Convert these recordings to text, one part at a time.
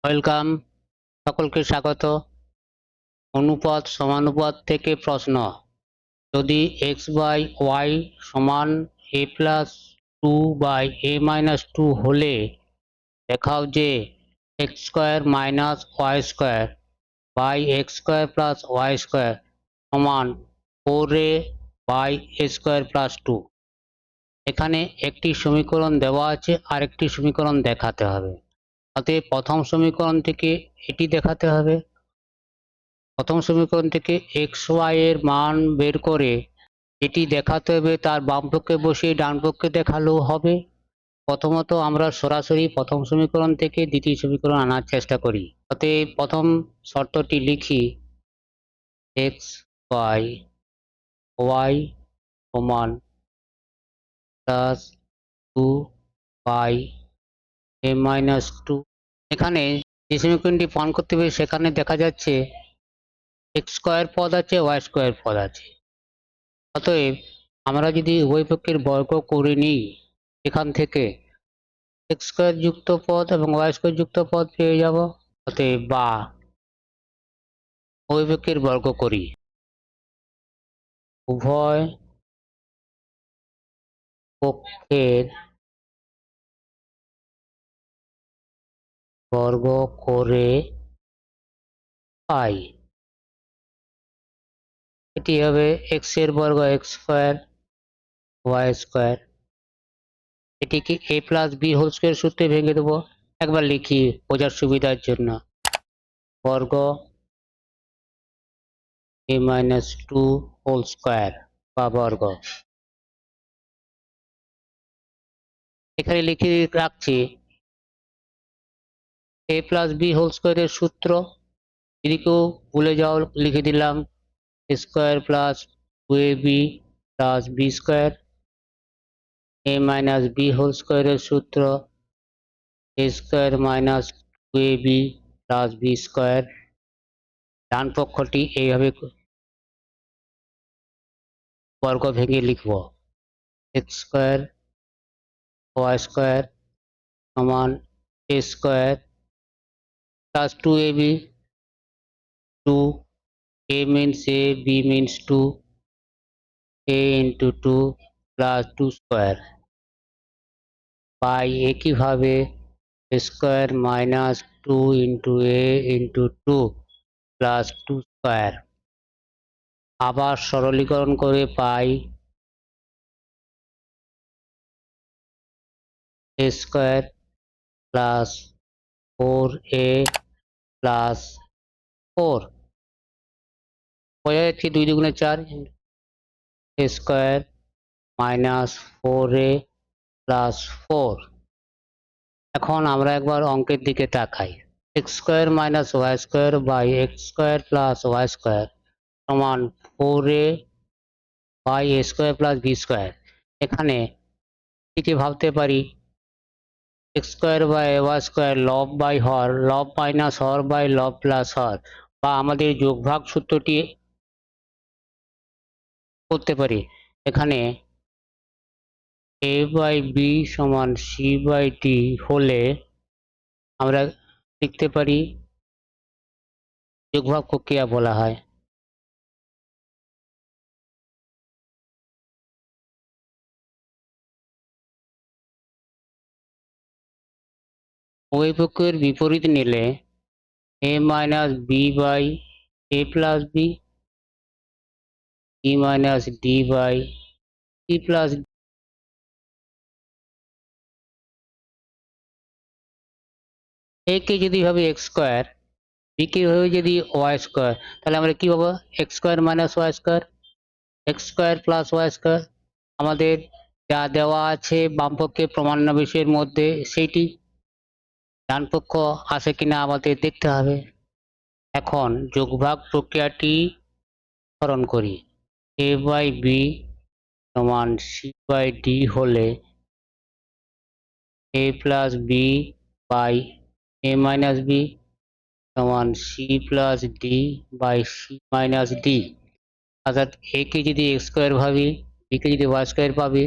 Welcome, সকলকে স্বাগত। অনুপাত সমানুপাত থেকে প্রশ্ন। যদি x বাই ওয়াই সমান a plus 2 by a minus 2 হলে দেখাও যে x square minus y square by x square plus y square সমান 4a by a square plus 2। এখানে একটি সমীকরণ দেওয়া আছে, আরেকটি সমীকরণ দেখাতে হবে। অতএব প্রথম সমীকরণ থেকে এটি দেখাতে হবে। প্রথম সমীকরণ থেকে এক্স ওয়াই এর মান বের করে এটি দেখাতে হবে, তার বাম পক্ষে বসিয়ে ডান পক্ষে দেখালেও হবে। প্রথমত আমরা সরাসরি প্রথম সমীকরণ থেকে দ্বিতীয় সমীকরণ আনার চেষ্টা করি। অতএব প্রথম শর্তটি লিখি, এক্স বাই ওয়াই সমান প্লাস 2 বাই a মাইনাস 2। এখানে যে সমীকরণটি প্রমাণ করতে হবে সেখানে দেখা যাচ্ছে এক্স স্কোয়ার পদ আছে, ওয়াই স্কোয়ার পদ আছে। অতএব আমরা যদি উভয় পক্ষের বর্গ করে নিই, এখান থেকে এক্স স্কোয়ার যুক্ত পদ এবং ওয়াই স্কোয়ার যুক্ত পদ পেয়ে যাব। অতএব বা উভয় পক্ষের বর্গ করি, উভয় পক্ষের বর্গ করে পাই। এটি হবে এক্স এর বর্গ এক্স স্কোয়ার ওয়াই স্কোয়ার। এটিকে a plus b whole square সূত্রে ভেঙে দেবো। একবার লিখি বোঝার সুবিধার জন্য, বর্গ a মাইনাস 2 হোল স্কোয়ার বা বর্গ। এখানে লিখে রাখছি a প্লাস বি হোল স্কোয়ারের সূত্র, যদি কেউ ভুলে যাও লিখে দিলাম square plus 2ab plus b square. a minus b whole স্কোয়ারের সূত্র a square minus 2ab plus b square. ডান পক্ষটি এইভাবে বর্গ ভেঙে লিখব, এক্স স্কোয়ার ওয়াই স্কোয়ার সমান a square plus 2ab, 2 a means a, b means 2, a into 2 plus 2 square by একইভাবে square minus 2 into a into 2 plus 2 square। আবার সরলীকরণ করে পাই a square plus 4a plus 4। বোঝা যাচ্ছে 2 দুগুণে 4, a square minus 4a plus 4। এখন আমরা একবার অঙ্কের দিকে তাকাই, x square minus y square by x square plus y square সমান 4a by a square plus b square. এখানে এটি ভাবতে পারি x square by y square লব বাই হর, লব মাইনাস হর বাই লব প্লাস হর, বা আমাদের যোগভাগ সূত্রটি করতে পারি। এখানে a বাই বি সমান সি বাই ডি হলে আমরা লিখতে পারি যোগভাগ প্রক্রিয়া বলা হয়। উভয় পক্ষের বিপরীত নিলে a minus b by a plus b, e minus d by c plus. a কে যদি ভাবে এক্স স্কোয়ার, বি কে ভাবে যদি ওয়াই স্কোয়ার, তাহলে আমরা কি পাবো x square minus y square, x square plus y square. আমাদের যা দেওয়া আছে বামপক্ষে প্রমাণাবশের মধ্যে সেইটি, ডান পক্ষ আছে কিনা আমাদের দেখতে হবে। এখন যোগভাগ প্রক্রিয়াটি স্মরণ করি, a বাই বি সমান সি বাই ডি হলে a plus b by a minus b সমান c plus d by c minus d. অর্থাৎ a কে যদি এক্স স্কোয়ার ভাবি, বি কে যদি ওয়াই স্কোয়ার পাবি,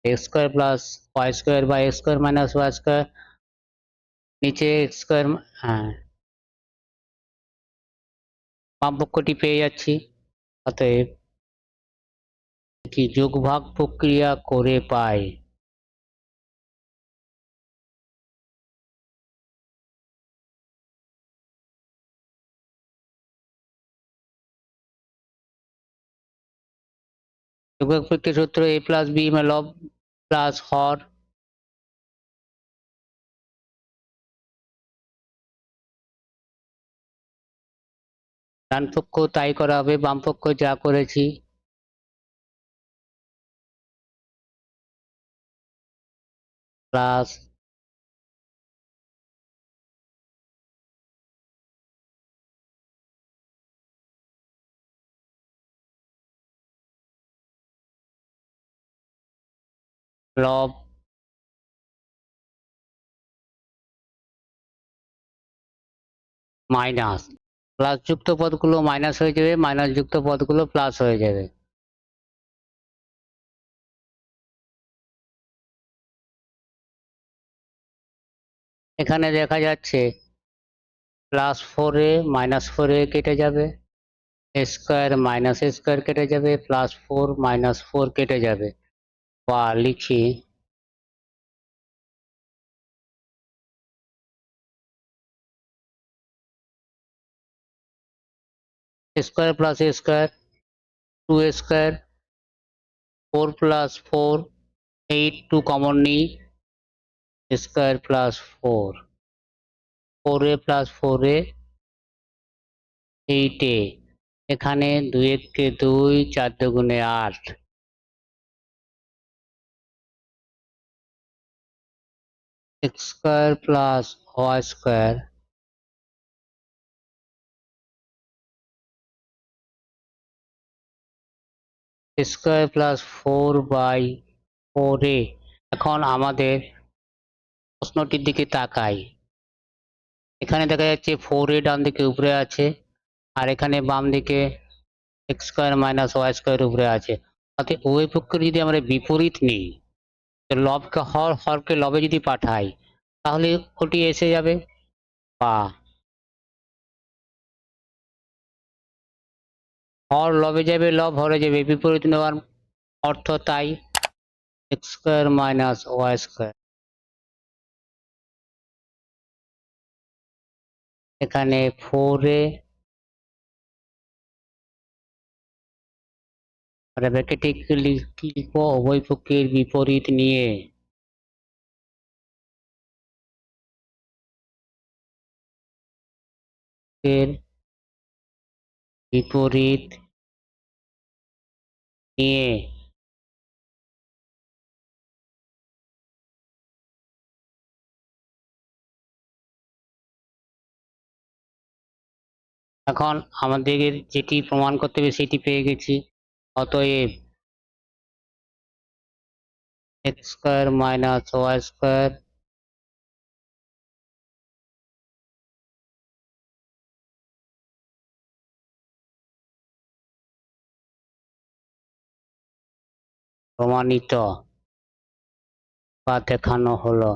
x square plus y square by x square minus y square, নিচে x square, হ্যাঁ বাম পক্ষটি পেয়ে যাচ্ছি। অতএব কি যোগভাগ প্রক্রিয়া করে পাই যোগভাগ প্রক্রিয়া সূত্র a প্লাস b মানে লব প্লাস হর ডান পক্ষ তাই করা হবে, বাম পক্ষ যা করেছি প্লাস লব মাইনাস প্লাস যুক্ত পদগুলো মাইনাস হয়ে যাবে, মাইনাস যুক্ত পদগুলো প্লাস হয়ে যাবে। এখানে দেখা যাচ্ছে প্লাস 4a মাইনাস 4a কেটে যাবে, a square minus a square কেটে যাবে, প্লাস 4 মাইনাস 4 কেটে যাবে, বা লিখি square plus a square 2a square 4 plus 4 8 2 common নিই square plus 4 4a plus 4a 8a এখানে 2 একে 2 4 দুগুণে 8 x square plus y square square plus 4/4a। এখন আমাদের প্রশ্নটির দিকে তাকাই। এখানে দেখা যাচ্ছে 4a ডান দিকে উপরে আছে, আর এখানে বাম দিকে x square minus y square উপরে আছে। অর্থাৎ উভয় পক্ষের যদি আমরা বিপরীত নিই, তো লবকে হর, হরকে লবে যদি পাঠাই তাহলে ওটি এসে যাবে, বা হর লবে যাবে, লব হরে যাবে, বিপরীত নেওয়ার অর্থ তাই। X square minus y square এখানে 4a ব্র্যাকেটে লিখব উভয় পক্ষের বিপরীত নিয়ে এর বিপরীত নিয়ে এখন আমাদের যেটি প্রমাণ করতে হবে সেটি পেয়ে গেছি। অতএব x square minus y square প্রমাণিত বা দেখানো হলো।